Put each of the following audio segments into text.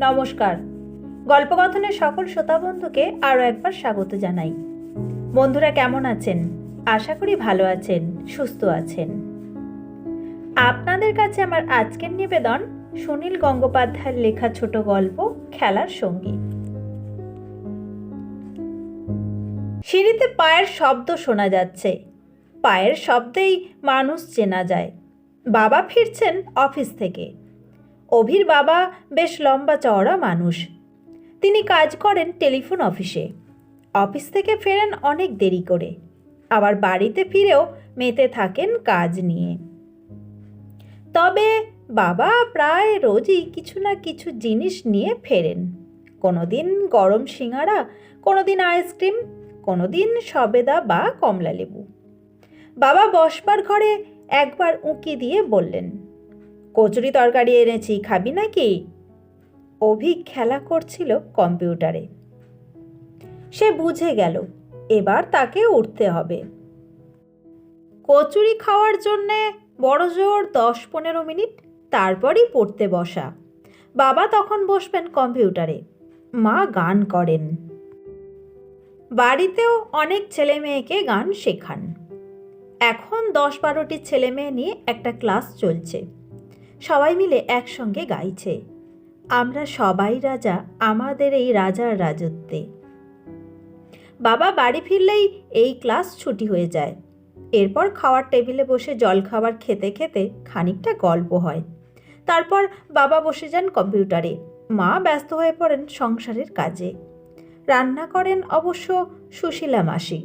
নমস্কার। গল্পকথনের সকল শ্রোতা বন্ধুকে আরও একবার স্বাগত জানাই। বন্ধুরা কেমন আছেন? আশা করি ভালো আছেন, সুস্থ আছেন। আপনাদের কাছে আমার আজকের নিবেদন সুনীল গঙ্গোপাধ্যায়ের লেখা ছোট গল্প খেলার সঙ্গী। সিঁড়িতে পায়ের শব্দ শোনা যাচ্ছে। পায়ের শব্দেই মানুষ চেনা যায়। বাবা ফিরছেন অফিস থেকে। অভির বাবা বেশ লম্বা চওড়া মানুষ। তিনি কাজ করেন টেলিফোন অফিসে। অফিস থেকে ফেরেন অনেক দেরি করে, আবার বাড়িতে ফিরেও মেতে থাকেন কাজ নিয়ে। তবে বাবা প্রায় রোজই কিছু না কিছু জিনিস নিয়ে ফেরেন। কোনোদিন গরম সিঙাড়া, কোনোদিন আইসক্রিম, কোনোদিন সবেদা বা কমলা লেবু। বাবা বসবার ঘরে একবার উঁকি দিয়ে বললেন, কচুরি তরকারি এনেছি, খাবি নাকি? অভি খেলা করছিল কম্পিউটারে। সে বুঝে গেল এবার তাকে উঠতে হবে। কচুরি খাওয়ার জন্যে বড় জোর 10-15 মিনিট, তারপরই পড়তে বসা। বাবা তখন বসবেন কম্পিউটারে, মা গান করেন। বাড়িতেও অনেক ছেলে মেয়েকে গান শেখান। এখন 10-12টি ছেলে মেয়ে নিয়ে একটা ক্লাস চলছে। সবাই মিলে একসঙ্গে গাইছে, আমরা সবাই রাজা আমাদের এই রাজার রাজত্বে। বাবা বাড়ি ফিরলেই এই ক্লাস ছুটি হয়ে যায়। এরপর খাওয়ার টেবিলে বসে জলখাবার খেতে খেতে খানিকটা গল্প হয়। তারপর বাবা বসে যান কম্পিউটারে, মা ব্যস্ত হয়ে পড়েন সংসারের কাজে। রান্না করেন অবশ্য সুশীলা মাসি,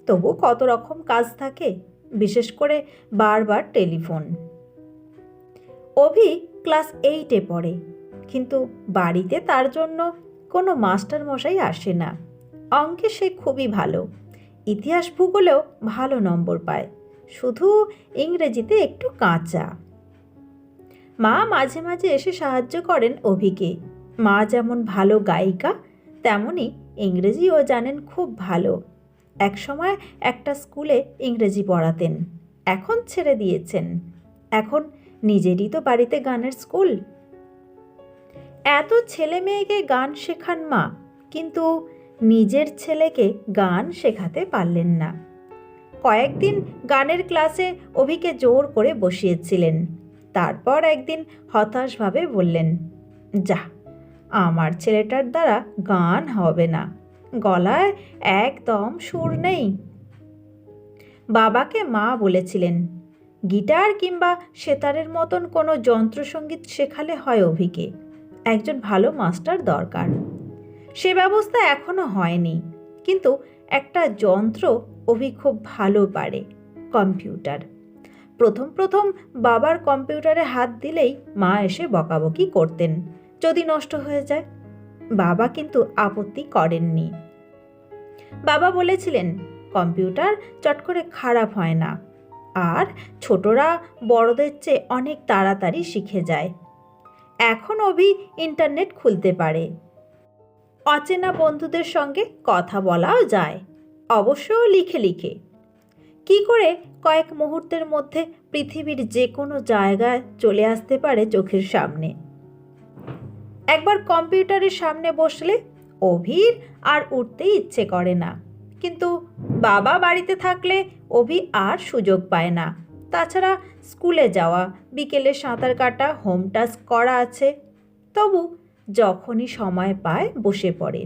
তবু কত রকম কাজ থাকে, বিশেষ করে বারবার টেলিফোন। অভি ক্লাস 8-এ পড়ে, কিন্তু বাড়িতে তার জন্য কোনো মাস্টার মশাই আসে না। অঙ্কে সে খুবই ভালো, ইতিহাস ভূগোলেও ভালো নম্বর পায়, শুধু ইংরেজিতে একটু কাঁচা। মা মাঝে মাঝে এসে সাহায্য করেন অভিকে। মা যেমন ভালো গায়িকা, তেমনই ইংরেজিও জানেন খুব ভালো। একসময় একটা স্কুলে ইংরেজি পড়াতেন, এখন ছেড়ে দিয়েছেন। এখন নিজেরই তো বাড়িতে গানের স্কুল। এত ছেলে মেয়েকে গান শেখান মা, কিন্তু নিজের ছেলেকে গান শেখাতে পারলেন না। কয়েকদিন গানের ক্লাসে অভিকে জোর করে বসিয়েছিলেন। তারপর একদিন হতাশভাবে বললেন, যা, আমার ছেলেটার দ্বারা গান হবে না, গলায় একদম সুর নেই। বাবাকে মা বলেছিলেন, গিটার কিংবা সেতারের মতন কোনো যন্ত্রসঙ্গীত শেখালে হয় অভিকে, একজন ভালো মাস্টার দরকার। সে ব্যবস্থা এখনো হয়নি, কিন্তু একটা যন্ত্র অভি খুব ভালো পারে, কম্পিউটার। প্রথম প্রথম বাবার কম্পিউটারে হাত দিলেই মা এসে বকাবকি করতেন যদি নষ্ট হয়ে যায়। বাবা কিন্তু আপত্তি করেননি। বাবা বলেছিলেন, কম্পিউটার চট করে খারাপ হয় না, আর ছোটরা বড়দের চেয়ে অনেক তাড়াতাড়ি শিখে যায়। এখন অভি ইন্টারনেট খুলতে পারে, অচেনা বন্ধুদের সঙ্গে কথা বলাও যায়, অবশ্য লিখে লিখে। কি করে কয়েক মুহূর্তের মধ্যে পৃথিবীর যে কোনো জায়গায় চলে আসতে পারে চোখের সামনে। একবার কম্পিউটারের সামনে বসলে অভির আর উঠতে ইচ্ছে করে না, কিন্তু বাবা বাড়িতে থাকলে অভি আর সুযোগ পায় না। তাছাড়া স্কুলে যাওয়া, বিকেলে সাঁতার কাটা, হোম টাস্ক করা আছে, তবু যখনই সময় পায় বসে পড়ে।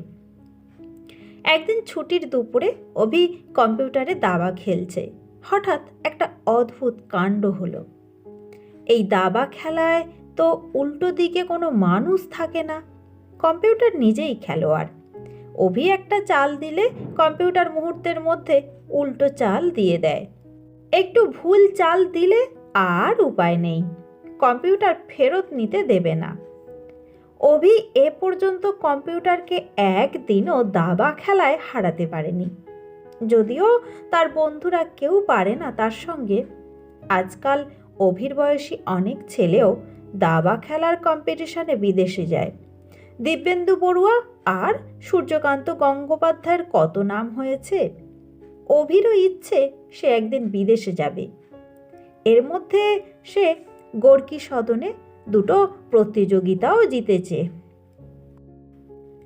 একদিন ছুটির দুপুরে অভি কম্পিউটারে দাবা খেলছে। হঠাৎ একটা অদ্ভুত কাণ্ড হলো। এই দাবা খেলায় তো উল্টো দিকে কোনো মানুষ থাকে না, কম্পিউটার নিজেই খেলোয়াড়। অভি একটা চাল দিলে কম্পিউটার মুহূর্তের মধ্যে উল্টো চাল দিয়ে দেয়। একটু ভুল চাল দিলে আর উপায় নেই, কম্পিউটার ফেরত নিতে দেবে না। অভি এ পর্যন্ত কম্পিউটারকে একদিনও দাবা খেলায় হারাতে পারেনি, যদিও তার বন্ধুরা কেউ পারে না তার সঙ্গে। আজকাল অভির বয়সী অনেক ছেলেও দাবা খেলার কম্পিটিশনে বিদেশে যায়। দিব্যেন্দু বড়ুয়া আর সূর্যকান্ত গঙ্গোপাধ্যায়ের কত নাম হয়েছে। অভিরও ইচ্ছে সে একদিন বিদেশে যাবে। এর মধ্যে সে গোর্কি সদনে দুটো প্রতিযোগিতাও জিতেছে।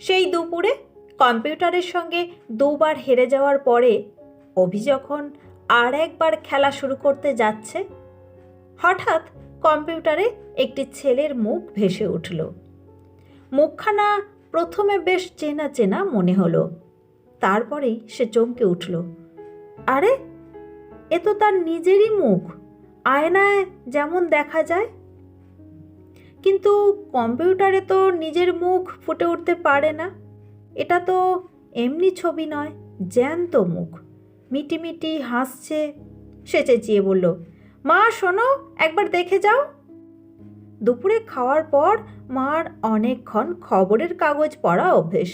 সেই দুপুরে কম্পিউটারের সঙ্গে দুবার হেরে যাওয়ার পরে অভি যখন আর একবার খেলা শুরু করতে যাচ্ছে, হঠাৎ কম্পিউটারে একটি ছেলের মুখ ভেসে উঠল। মুখখানা প্রথমে বেশ চেনা চেনা মনে হলো, তারপরেই সে চমকে উঠল। আরে, এ তো তার নিজেরই মুখ, আয়নায় যেমন দেখা যায়। কিন্তু কম্পিউটারে তো নিজের মুখ ফুটে উঠতে পারে না। এটা তো এমনি ছবি নয়, জ্যান্ত মুখ, মিটিমিটি হাসছে। সে চেঁচিয়ে বলল, মা শোনো, একবার দেখে যাও। দুপুরে খাওয়ার পর মার অনেকক্ষণ খবরের কাগজ পড়া অভ্যেস।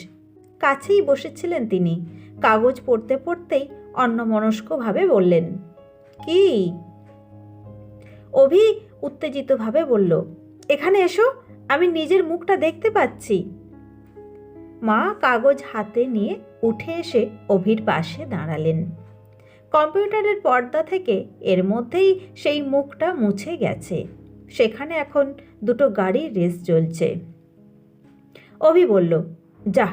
কাছেই বসেছিলেন তিনি। কাগজ পড়তে পড়তেই অন্যমনস্কভাবে বললেন, কি? অভি উত্তেজিতভাবে বলল, এখানে এসো, আমি নিজের মুখটা দেখতে পাচ্ছি। মা কাগজ হাতে নিয়ে উঠে এসে অভির পাশে দাঁড়ালেন। কম্পিউটারের পর্দা থেকে এর মধ্যেই সেই মুখটা মুছে গেছে। সেখানে এখন দুটো গাড়ির রেস চলছে। অভি বলল, যা,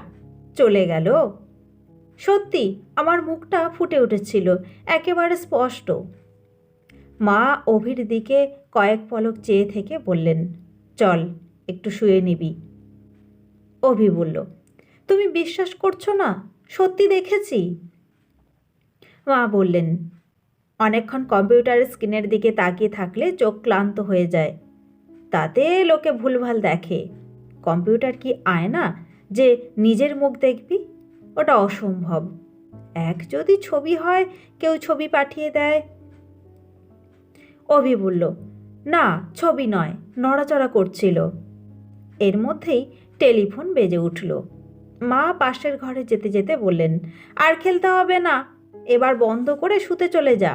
চলে গেল। সত্যি আমার মুখটা ফুটে উঠেছিল, একেবারে স্পষ্ট। মা অভির দিকে কয়েক পলক চেয়ে থেকে বললেন, চল, একটু শুয়ে নিবি। অভি বলল, তুমি বিশ্বাস করছো না? সত্যি দেখেছি। মা বললেন, অনেকক্ষণ কম্পিউটারের স্ক্রিনের দিকে তাকিয়ে থাকলে চোখ ক্লান্ত হয়ে যায়, তাতে লোকে ভুলভাল দেখে। কম্পিউটার কি আয়না যে নিজের মুখ দেখবি? ওটা অসম্ভব। এক যদি ছবি হয়, কেউ ছবি পাঠিয়ে দেয়। অভি বলল, না, ছবি নয়, নড়াচড়া করছিল। এর মধ্যেই টেলিফোন বেজে উঠল। মা পাশের ঘরে যেতে যেতে বললেন, আর খেলতে হবে না, এবার বন্ধ করে শুতে চলে যা।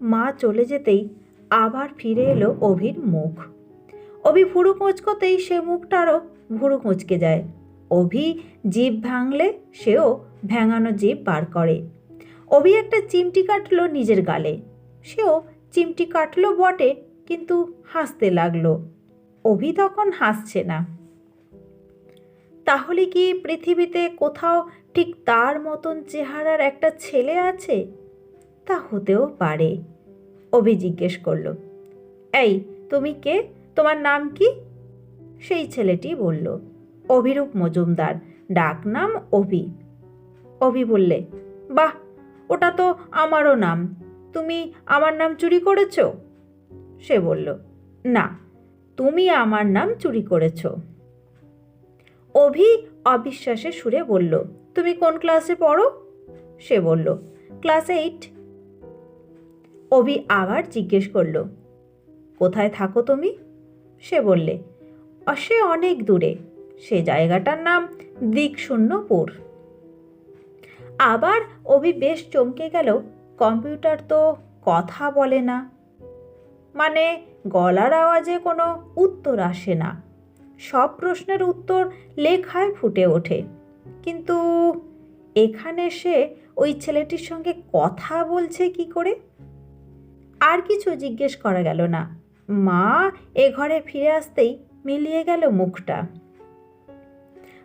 মা চলে যেতেই আবার ফিরে এলো অভির মুখ। অভি ভুরু কোঁচকোতেই সে মুখটারও ভুরু কোঁচকে যায়। অভি জিভ ভাঙলে সেও ভেঙানো জিভ বার করে। অভি একটা চিমটি কাটলো নিজের গালে। সেও চিমটি কাটলো বটে, কিন্তু হাসতে লাগলো। অভি তখন হাসছে না। তাহলে কি পৃথিবীতে কোথাও ঠিক তার মতন চেহারার একটা ছেলে আছে? তা হতেও পারে। অভি জিজ্ঞেস করল, এই, তুমি কে? তোমার নাম কি? সেই ছেলেটি বলল, অভিরূপ মজুমদার, ডাক নাম অভি। অভি বললে, বাহ, ওটা তো আমারও নাম। তুমি আমার নাম চুরি করেছ? সে বলল, না, তুমি আমার নাম চুরি করেছ। অভি অবিশ্বাসের সুরে বলল, তুমি কোন ক্লাসে পড়ো? সে বলল, ক্লাস 8। অভি আবার জিজ্ঞেস করল, কোথায় থাকো তুমি? সে বললে, সে অনেক দূরে, সে জায়গাটার নাম দিকশূন্যপুর। আবার অভি বেশ চমকে গেল। কম্পিউটার তো কথা বলে না, মানে গলার আওয়াজে কোনো উত্তর আসে না। সব প্রশ্নের উত্তর লেখায় ফুটে ওঠে। কিন্তু এখানে সে ওই ছেলেটির সঙ্গে কথা বলছে কি করে? আর কিছু জিজ্ঞেস করা গেল না। মা এ ঘরে ফিরে আসতেই মিলিয়ে গেল মুখটা।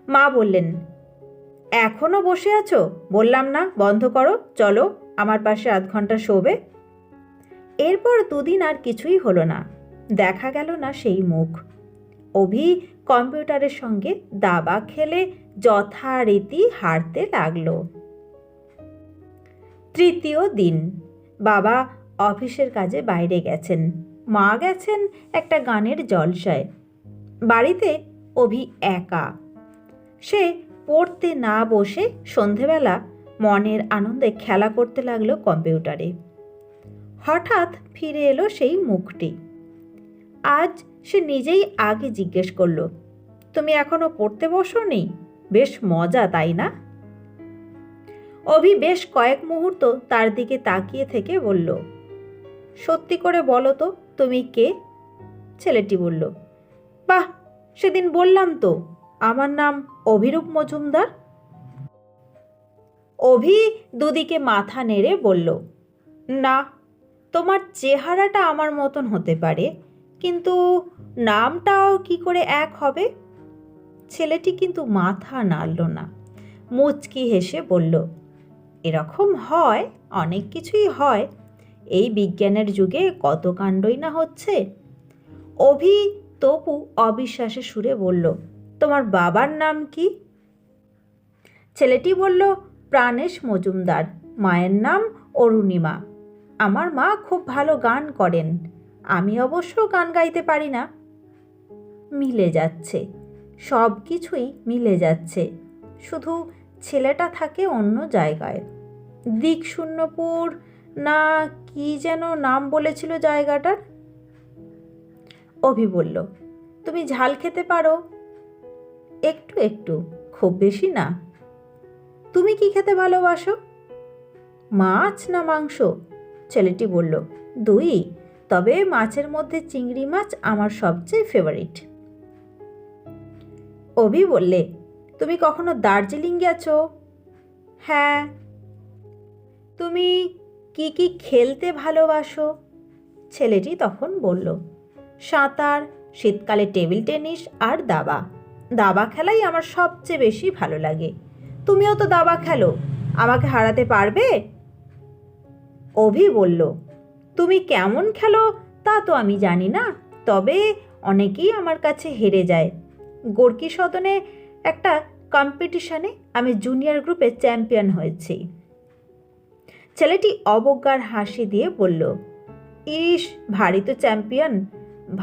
মা বললেন, এখনো বসে আছো? বললাম না বন্ধ করো, চলো আমার পাশে আধ ঘন্টা শোবে। এরপর দুদিন আর কিছুই হলো না, দেখা গেল না সেই মুখ। অভি কম্পিউটারের সঙ্গে দাবা খেলে যথারীতি হারতে লাগলো। তৃতীয় দিন। বাবা অফিসের কাজে বাইরে গেছেন, মা গেছেন একটা গানের জলসায়। বাড়িতে অভি একা। সে পড়তে না বসে সন্ধেবেলা মনের আনন্দে খেলা করতে লাগলো কম্পিউটারে। হঠাৎ ফিরে এলো সেই মুখটি। আজ সে নিজেই আগে জিজ্ঞেস করল, তুমি এখনো পড়তে বসোনি? বেশ মজা, তাই না? অভি বেশ কয়েক মুহূর্ত তার দিকে তাকিয়ে থেকে বলল, সত্যি করে বলো তো, তুমি কে? ছেলেটি বলল, বাহ, সেদিন বললাম তো, আমার নাম অভিরূপ মজুমদার। অভি দুদিকে মাথা নেড়ে বলল, না, তোমার চেহারাটা আমার মতন হতে পারে, কিন্তু নামটাও কি করে এক হবে? ছেলেটি কিন্তু মাথা নাড়ল না, মুচকি হেসে বলল, এরকম হয়, অনেক কিছুই হয়। এই বিজ্ঞানের যুগে কত কাণ্ডই না হচ্ছে। অভি তপু অবিশ্বাসে সুরে বলল, তোমার বাবার নাম কি? ছেলেটি বলল, প্রাণেশ মজুমদার। মায়ের নাম অরুণিমা। আমার মা খুব ভালো গান করেন, আমি অবশ্য গান গাইতে পারি না। মিলে যাচ্ছে, সব কিছুই মিলে যাচ্ছে, শুধু ছেলেটা থাকে অন্য জায়গায়। দিকশূন্যপুর না কি যেন নাম বলেছিল জায়গাটার। অভি বলল, তুমি ঝাল খেতে পারো? একটু একটু, খুব বেশি না। তুমি কি খেতে ভালোবাসো? মাছ না মাংস? ছেলেটি বলল, দুই, তবে মাছের মধ্যে চিংড়ি মাছ আমার সবচেয়ে ফেভারিট। অভি বললে, তুমি কখনো দার্জিলিং গেছো? হ্যাঁ। তুমি কি কি খেলতে ভালোবাসো? ছেলেটি তখন বলল, সাঁতার, শীতকালে টেবিল টেনিস আর দাবা। দাবা খেলাই আমার সবচেয়ে বেশি ভালো লাগে। তুমিও তো দাবা খেলো, আমাকে হারাতে পারবে? অভি বলল, তুমি কেমন খেলো তা তো আমি জানি না, তবে অনেকেই আমার কাছে হেরে যায়। গোর্কি সদনে একটা কম্পিটিশনে আমি জুনিয়র গ্রুপে চ্যাম্পিয়ন হয়েছি। ছেলেটি অবজ্ঞার হাসি দিয়ে বলল, ইস, ভারী তো চ্যাম্পিয়ন।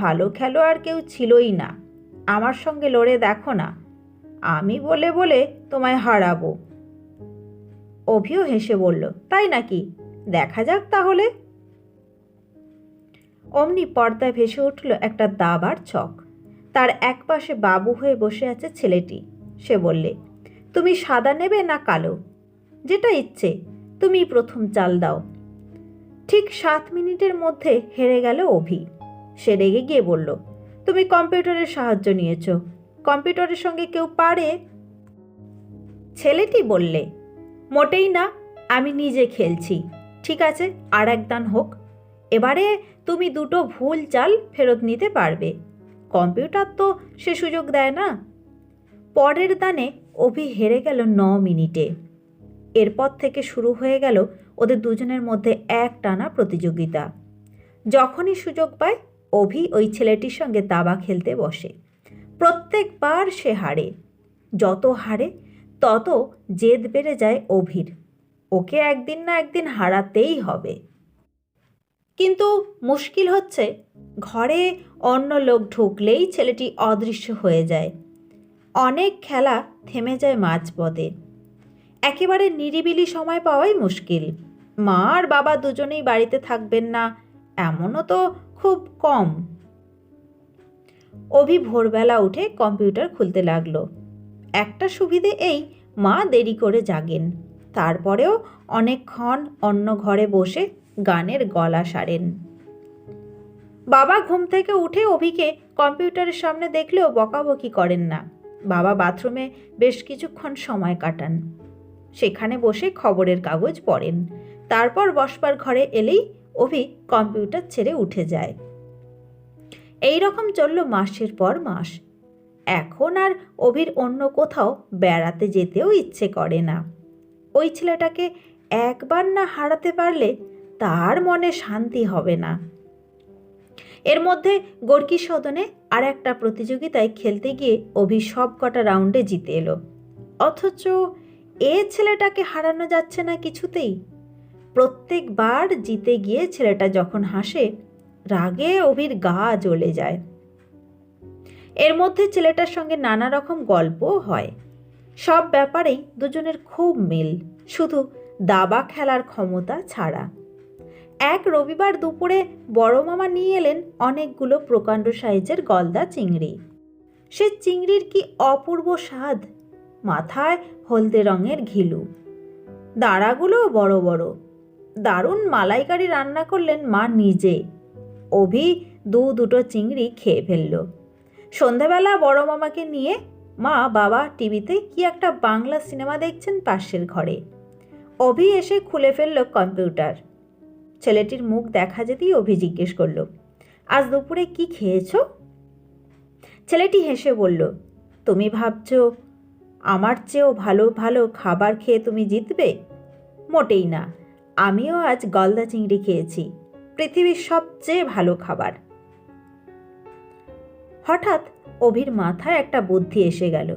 ভালো খেলোয়াড় কেউ ছিলই না। আমার সঙ্গে লড়ে দেখো না, আমি বলে বলে তোমায় হারাবো। অভিও হেসে বলল, তাই নাকি? দেখা যাক তাহলে। অমনি পর্দায় ভেসে উঠল একটা দাবার ছক। তার একপাশে বাবু হয়ে বসে আছে ছেলেটি। সে বললে, তুমি সাদা নেবে না কালো? যেটা ইচ্ছে, তুমি প্রথম চাল দাও। ঠিক 7 মিনিটের মধ্যে হেরে গেল অভি। সে রেগে গিয়ে বলল, তুমি কম্পিউটারের সাহায্য নিয়েছ, কম্পিউটারের সঙ্গে কেউ পারে? ছেলেটি বললে, মোটেই না, আমি নিজে খেলছি। ঠিক আছে, আর এক দান হোক। এবারে তুমি দুটো ভুল চাল ফেরত নিতে পারবে। কম্পিউটার তো সে সুযোগ দেয় না। পরের দানে অভি হেরে গেল 9 মিনিটে। এরপর থেকে শুরু হয়ে গেল ওদের দুজনের মধ্যে একটানা প্রতিযোগিতা। যখনই সুযোগ পায় অভি ওই ছেলেটির সঙ্গে দাবা খেলতে বসে। প্রত্যেকবার সে হারে। যত হারে তত জেদ বেড়ে যায় অভির। ওকে একদিন না একদিন হারাতেই হবে। কিন্তু মুশকিল হচ্ছে, ঘরে অন্য লোক ঢুকলেই ছেলেটি অদৃশ্য হয়ে যায়। অনেক খেলা থেমে যায় মাঝপথে। একেবারে নিরিবিলি সময় পাওয়াই মুশকিল। মা আর বাবা দুজনেই বাড়িতে থাকবেন না, এমনও তো খুব কম। অভি ভোরবেলা উঠে কম্পিউটার খুলতে লাগলো। একটা সুবিধে এই, মা দেরি করে জাগেন, তারপরেও অনেকক্ষণ অন্য ঘরে বসে গানের গলা সারেন। বাবা ঘুম থেকে উঠে অভিকে কম্পিউটারের সামনে দেখলেও বকাবকি করেন না। বাবা বাথরুমে বেশ কিছুক্ষণ সময় কাটান, সেখানে বসে খবরের কাগজ পড়েন। তারপর বসবার ঘরে এলেই অভি কম্পিউটার ছেড়ে উঠে যায়। এই রকম চলল মাসের পর মাস। এখন আর অভির অন্য কোথাও বেড়াতে যেতেও ইচ্ছে করে না। ওই ছেলেটাকে একবার না হারাতে পারলে তার মনে শান্তি হবে না। এর মধ্যে গোর্কি সদনে আর একটা প্রতিযোগিতায় খেলতে গিয়ে অভি সব কটা রাউন্ডে জিতে এলো। অথচ এ ছেলেটাকে হারানো যাচ্ছে না কিছুতেই। প্রত্যেকবার জিতে গিয়ে ছেলেটা যখন হাসে, রাগে অভির গা জ্বলে যায়। এর মধ্যে ছেলেটার সঙ্গে নানা রকম গল্পও হয়। সব ব্যাপারেই দুজনের খুব মিল, শুধু দাবা খেলার ক্ষমতা ছাড়া। এক রবিবার দুপুরে বড় মামা নিয়ে এলেন অনেকগুলো প্রকাণ্ড সাইজের গলদা চিংড়ি। সে চিংড়ির কি অপূর্ব স্বাদ! মাথায় হলদে রঙের ঘিলু, দাঁড়াগুলোও বড় বড়। দারুণ মালাইকারি রান্না করলেন মা নিজে। অভি দুটো চিংড়ি খেয়ে ফেলল। সন্ধ্যাবেলা বড় মামাকে নিয়ে মা বাবা টিভিতে কি একটা বাংলা সিনেমা দেখছেন পাশের ঘরে। অভি এসে খুলে ফেলল কম্পিউটার। ছেলেটির মুখ দেখা যেতেই অভি জিজ্ঞেস করল, আজ দুপুরে কি খেয়েছ? ছেলেটি হেসে বলল, তুমি ভাবছো আমার চেয়েও ভালো ভালো খাবার খেয়ে তুমি জিতবে? মোটেই না। আমিও আজ গলদা চিংড়ি খেয়েছি, পৃথিবীর সবচেয়ে ভালো খাবার। হঠাৎ অভির মাথায় একটা বুদ্ধি এসে গেল।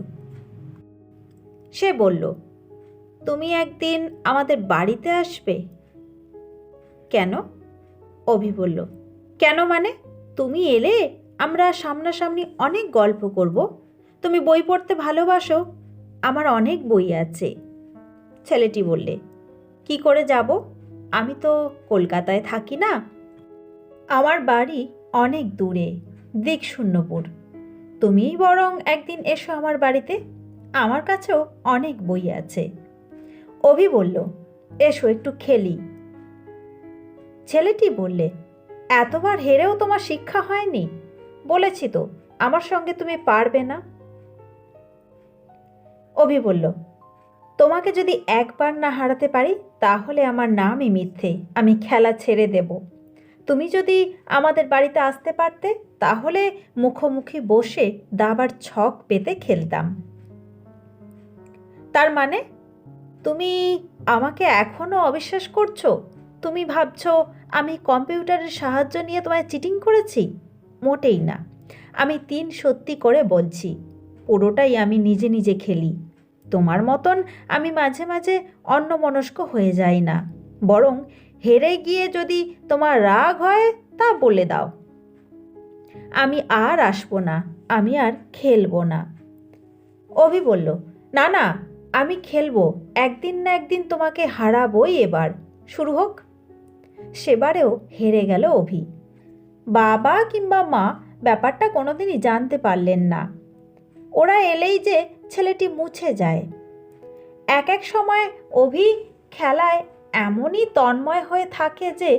সে বলল, তুমি একদিন আমাদের বাড়িতে আসবে। কেন? অভি বলল, কেন মানে? তুমি এলে আমরা সামনাসামনি অনেক গল্প করব। তুমি বই পড়তে ভালোবাসো, আমার অনেক বই আছে। ছেলেটি বললে, কি করে যাব? আমি তো কলকাতায় থাকি না, আমার বাড়ি অনেক দূরে, দিকশূন্যপুর। তুমিই বরং একদিন এসো আমার বাড়িতে, আমার কাছেও অনেক বই আছে। অভি বলল, এসো একটু খেলি। ছেলেটি বললে, এতবার হেরেও তোমার শিক্ষা হয়নি? বলেছি তো আমার সঙ্গে তুমি পারবে না। অভি বলল, তোমাকে যদি একবার না হারাতে পারি তাহলে আমার নামই মিথ্যে, আমি খেলা ছেড়ে দেব। তুমি যদি আমাদের বাড়িতে আসতে পারতে তাহলে মুখোমুখি বসে দাবার ছক পেতে খেলতাম। তার মানে তুমি আমাকে এখনো অবিশ্বাস করছো? তুমি ভাবছো আমি কম্পিউটারের সাহায্য নিয়ে তোমায় চিটিং করেছি? মোটেই না। আমি 3 সত্যি করে বলছি, পুরোটাই আমি নিজে নিজে খেলি। তোমার মতন আমি মাঝে মাঝে অন্যমনস্ক হয়ে যাই না। বরং হেরে গিয়ে যদি তোমার রাগ হয় তা বলে দাও, আমি আর আসবো না, আমি আর খেলবো না। অভি বলল, না না, আমি খেলবো, একদিন না একদিন তোমাকে হারাবোই, এবার শুরু হোক। সেবারেও হেরে গেল অভি। বাবা কিংবা মা ব্যাপারটা কোনোদিনই জানতে পারলেন না। ওরা এলেই যে ছেলেটি মুছে যায়। এক এক সময় অভি খেলায় এমনই তন্ময় হয়ে থাকে যে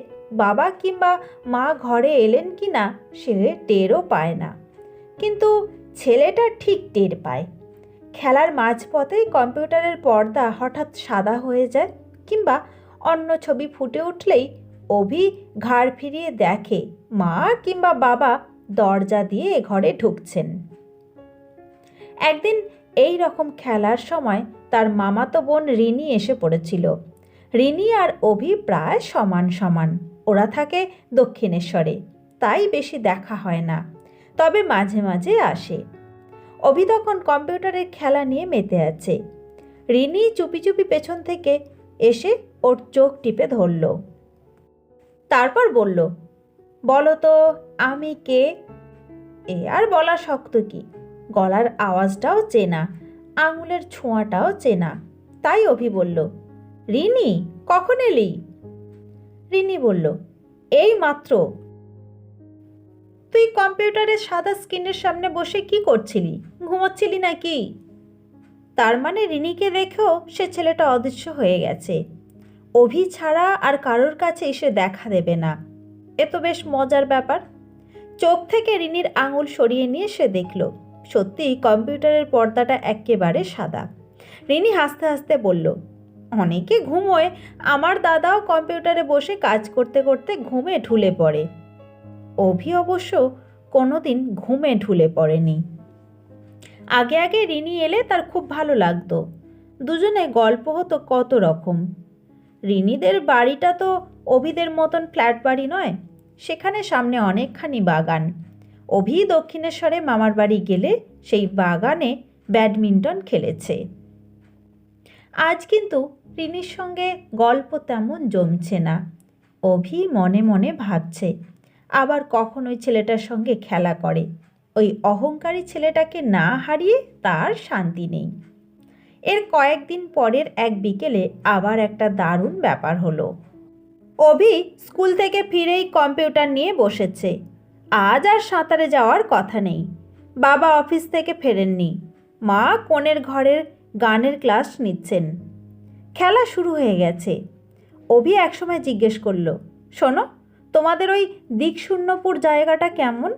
বাবা কিংবা মা ঘরে এলেন কি না সে টেরও পায় না, কিন্তু ছেলেটা ঠিক টের পায়। খেলার মাঝপথেই কম্পিউটারের পর্দা হঠাৎ সাদা হয়ে যায় কিংবা অন্য ছবি ফুটে উঠলেই অভি ঘাড় ফিরিয়ে দেখে মা কিংবা বাবা দরজা দিয়ে ঘরে ঢুকছেন। একদিন এই রকম খেলার সময় তার মামাতো বোন রিনি এসে পড়েছিল। রিনি আর অভি প্রায় সমান সমান। ওরা থাকে দক্ষিণেশ্বরে, তাই বেশি দেখা হয় না, তবে মাঝে মাঝে আসে। অভি তখন কম্পিউটারের খেলা নিয়ে মেতে আছে। রিনি চুপি চুপি পেছন থেকে এসে ওর চোখ টিপে ধরল। তারপর বলল, বলো তো আমি কে? এ আর বলা শক্ত কি, গলার আওয়াজটাও চেনা, আঙুলের ছোঁয়াটাও চেনা। তাই অভি বলল, রিনি কখন এলি? রিনি বলল, এই মাত্র। তুই কম্পিউটারের সাদা স্ক্রিনের সামনে বসে কি করছিলি? ঘুমোচ্ছিলি নাকি? তার মানে রিনিকে দেখেও সে ছেলেটা অদৃশ্য হয়ে গেছে। অভি ছাড়া আর কারোর কাছে এসে দেখা দেবে না। এ তো বেশ মজার ব্যাপার। চোখ থেকে রিনির আঙুল সরিয়ে নিয়ে সে দেখল সত্যিই কম্পিউটারের পর্দাটা একেবারে সাদা। রিনি হাসতে হাসতে বলল, অনেকে ঘুমোয়, আমার দাদাও কম্পিউটারে বসে কাজ করতে করতে ঘুমে ঢুলে পড়ে। অভি অবশ্য কোনোদিন ঘুমে ঢুলে পড়েনি। আগে আগে রিনি এলে তার খুব ভালো লাগতো। দুজনে গল্প হতো কত রকম। রিনিদের বাড়িটা তো অভিদের মতন ফ্ল্যাট বাড়ি নয়, সেখানে সামনে অনেকখানি বাগান। অভি দক্ষিণেশ্বরে মামার বাড়ি গেলে সেই বাগানে ব্যাডমিন্টন খেলেছে। আজ কিন্তু রিনির সঙ্গে গল্প তেমন জমছে না। অভি মনে মনে ভাবছে আবার কখন ওই ছেলেটার সঙ্গে খেলা করে। ওই অহংকারী ছেলেটাকে না হারিয়ে তার শান্তি নেই। এর কয়েকদিন পরের এক বিকেলে আবার একটা দারুণ ব্যাপার হলো। অভি স্কুল থেকে ফিরেই কম্পিউটার নিয়ে বসেছে। আজ আর সাঁতারে যাওয়ার কথা নেই। বাবা অফিস থেকে ফেরেননি। মা কোণের ঘরের গানের ক্লাস নিচ্ছেন। খেলা শুরু হয়ে গেছে। অভি একসময় জিজ্ঞেস করল, শোনো, তোমাদের ওই দিকশূন্যপুর জায়গাটা কেমন?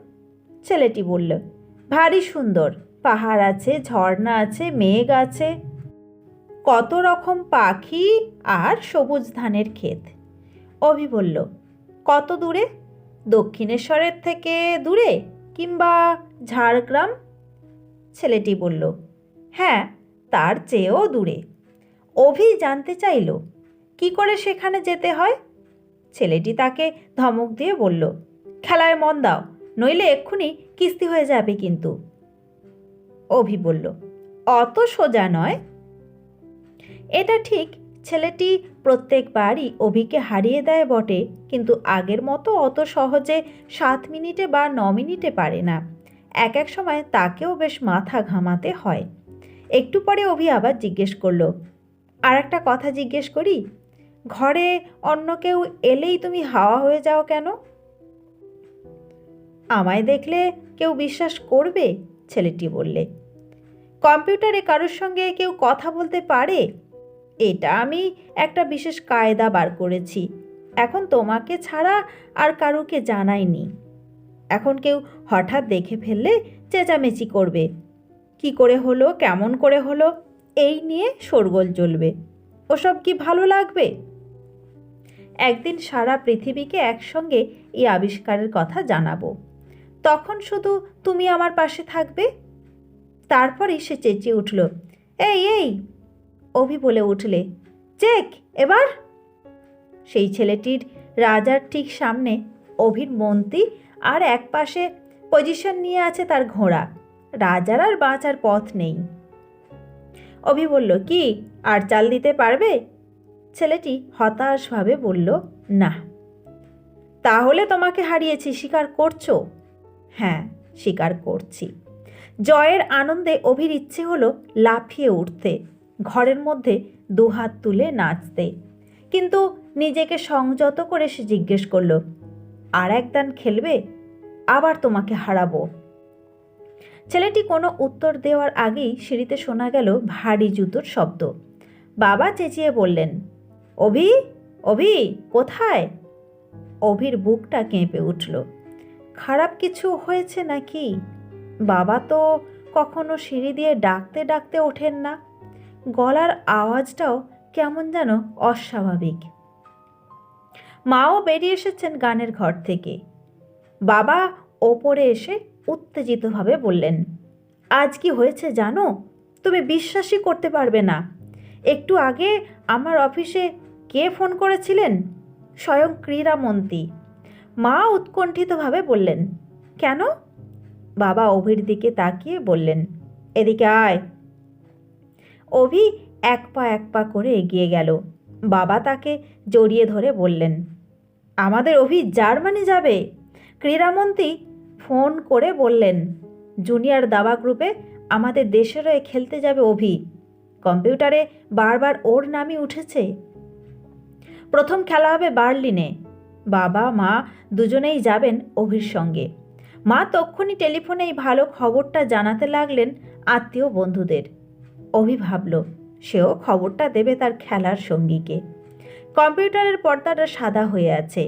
ছেলেটি বলল, ভারী সুন্দর, পাহাড় আছে, ঝর্ণা আছে, মেঘ আছে, কত রকম পাখি আর সবুজ ধানের ক্ষেত। অভি বলল, কত দূরে? দক্ষিণেশ্বরের থেকে দূরে কিংবা ঝাড়গ্রাম? ছেলেটি বলল, হ্যাঁ, তার চেয়েও দূরে। অভি জানতে চাইল, কি করে সেখানে যেতে হয়? ছেলেটি তাকে ধমক দিয়ে বলল, খেলায় মন দাও, নইলে এক্ষুনি কিস্তি হয়ে যাবে কিন্তু। অভি বলল, অত সোজা নয়। এটা ঠিক, ছেলেটি প্রত্যেকবারই অভিকে হারিয়ে দেয় বটে, কিন্তু আগের মতো অত সহজে 7 মিনিটে বা 9 মিনিটে পারে না। এক এক সময় তাকেও বেশ মাথা ঘামাতে হয়। একটু পরে অভি আবার জিজ্ঞেস করলো, আর একটা কথা জিজ্ঞেস করি, ঘরে অন্য কেউ এলেই তুমি হাওয়া হয়ে যাও কেন? আমায় দেখলে কেউ বিশ্বাস করবে? ছেলেটি বললে। কম্পিউটারে কারোর সঙ্গে কেউ কথা বলতে পারে? এটা আমি একটা বিশেষ কায়দা বার করেছি। এখন তোমাকে ছাড়া আর কারুকে জানাইনি। এখন কেউ হঠাৎ দেখে ফেললে চেঁচামেচি করবে, কি করে হলো, কেমন করে হলো, এই নিয়ে শোরগোল চলবে। ওসব কি ভালো লাগবে? একদিন সারা পৃথিবীকে একসঙ্গে এই আবিষ্কারের কথা জানাবো, তখন শুধু তুমি আমার পাশে থাকবে। তারপরেই সে চেঁচিয়ে উঠল, এই এই! অভি বলে উঠলে, চেক এবার। সেই ছেলেটির রাজার ঠিক সামনে অভির মন্ত্রী, আর এক পাশে পজিশন নিয়ে আছে তার ঘোড়া। রাজার আর বাঁচার পথ নেই। অভি বলল, কি আর চাল দিতে পারবে? ছেলেটি হতাশভাবে বলল, না। তাহলে তোমাকে হারিয়েছি স্বীকার করছো? হ্যাঁ, স্বীকার করছি। জয়ের আনন্দে অভির ইচ্ছে হলো লাফিয়ে উঠতে, ঘরের মধ্যে দুহাত তুলে নাচতে, কিন্তু নিজেকে সংযত করে সে জিজ্ঞেস করল, আর এক দান খেলবে? আবার তোমাকে হারাবো। ছেলেটি কোনো উত্তর দেওয়ার আগেই সিঁড়িতে শোনা গেল ভারী জুতোর শব্দ। বাবা চেঁচিয়ে বললেন, অভি, অভি, কোথায়? অভির বুকটা কেঁপে উঠল। খারাপ কিছু হয়েছে নাকি? বাবা তো কখনো সিঁড়ি দিয়ে ডাকতে ডাকতে ওঠেন না। গলার আওয়াজটাও কেমন যেন অস্বাভাবিক। মাও বেরিয়ে এসেছেন গানের ঘর থেকে। বাবা ওপরে এসে উত্তেজিতভাবে বললেন, আজ কি হয়েছে জানো? তুমি বিশ্বাসই করতে পারবে না। একটু আগে আমার অফিসে কে ফোন করেছিলেন? স্বয়ং ক্রীড়ামন্ত্রী। মা উৎকণ্ঠিতভাবে বললেন, কেন? বাবা অভির দিকে তাকিয়ে বললেন, এদিকে আয়। অভি এক পা করে এগিয়ে গেল। বাবা তাকে জড়িয়ে ধরে বললেন, আমাদের অভি জার্মানি যাবে। ক্রীড়ামন্ত্রী ফোন করে বললেন, জুনিয়র দাবা গ্রুপে আমাদের দেশের হয়ে খেলতে যাবে অভি। কম্পিউটারে বারবার ওর নামই উঠেছে। প্রথম খেলা হবে বার্লিনে। বাবা মা দুজনেই যাবেন অভির সঙ্গে। মা তক্ষুনি টেলিফোনেই ভালো খবরটা জানাতে লাগলেন আত্মীয় বন্ধুদের। অভি ভাবল, সেও খবরটা দেবে তার খেলার সঙ্গীকে। কম্পিউটারের পর্দাটা সাদা হয়ে আছে।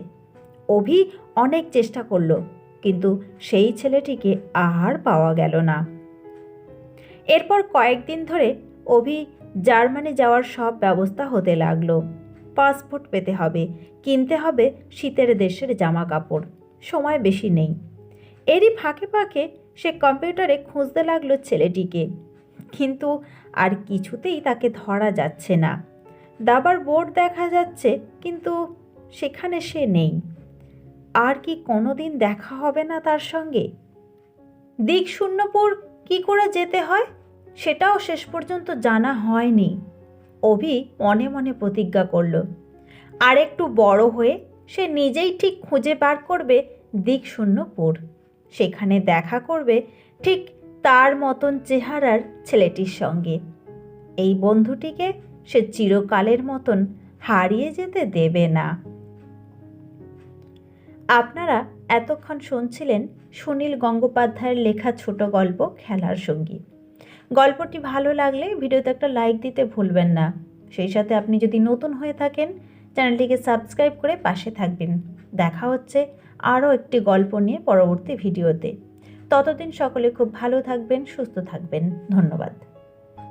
অভি অনেক চেষ্টা করল, কিন্তু সেই ছেলেটিকে আর পাওয়া গেল না। এরপর কয়েকদিন ধরে অভি জার্মানি যাওয়ার সব ব্যবস্থা হতে লাগলো। পাসপোর্ট পেতে হবে, কিনতে হবে শীতের দেশের জামা কাপড়। সময় বেশি নেই। এরই ফাঁকে ফাঁকে সে কম্পিউটারে খুঁজতে লাগলো ছেলেটিকে, কিন্তু আর কিছুতেই তাকে ধরা যাচ্ছে না। দাবার বোর্ড দেখা যাচ্ছে, কিন্তু সেখানে সে নেই। আর কি কোনোদিন দেখা হবে না তার সঙ্গে? দিকশূন্যপুর কি করে যেতে হয় সেটাও শেষ পর্যন্ত জানা হয়নি। অভি মনে মনে প্রতিজ্ঞা করল, আর একটু বড় হয়ে সে নিজেই ঠিক খুঁজে বার করবে দিকশূন্যপুর। সেখানে দেখা করবে ঠিক তার মতন চেহারার ছেলেটির সঙ্গে। এই বন্ধুটিকে সে চিরকালের মতন হারিয়ে যেতে দেবে না। আপনারা এতক্ষণ শুনছিলেন সুনীল গঙ্গোপাধ্যায়ের লেখা ছোট গল্প খেলার সঙ্গী। গল্পটি ভালো লাগলে ভিডিওতে একটা লাইক দিতে ভুলবেন না। সেই সাথে আপনি যদি নতুন হয়ে থাকেন, চ্যানেলটিকে সাবস্ক্রাইব করে পাশে থাকবেন। দেখা হচ্ছে আরও একটি গল্প নিয়ে পরবর্তী ভিডিওতে। ততদিন সকলে খুব ভালো থাকবেন, সুস্থ থাকবেন। ধন্যবাদ।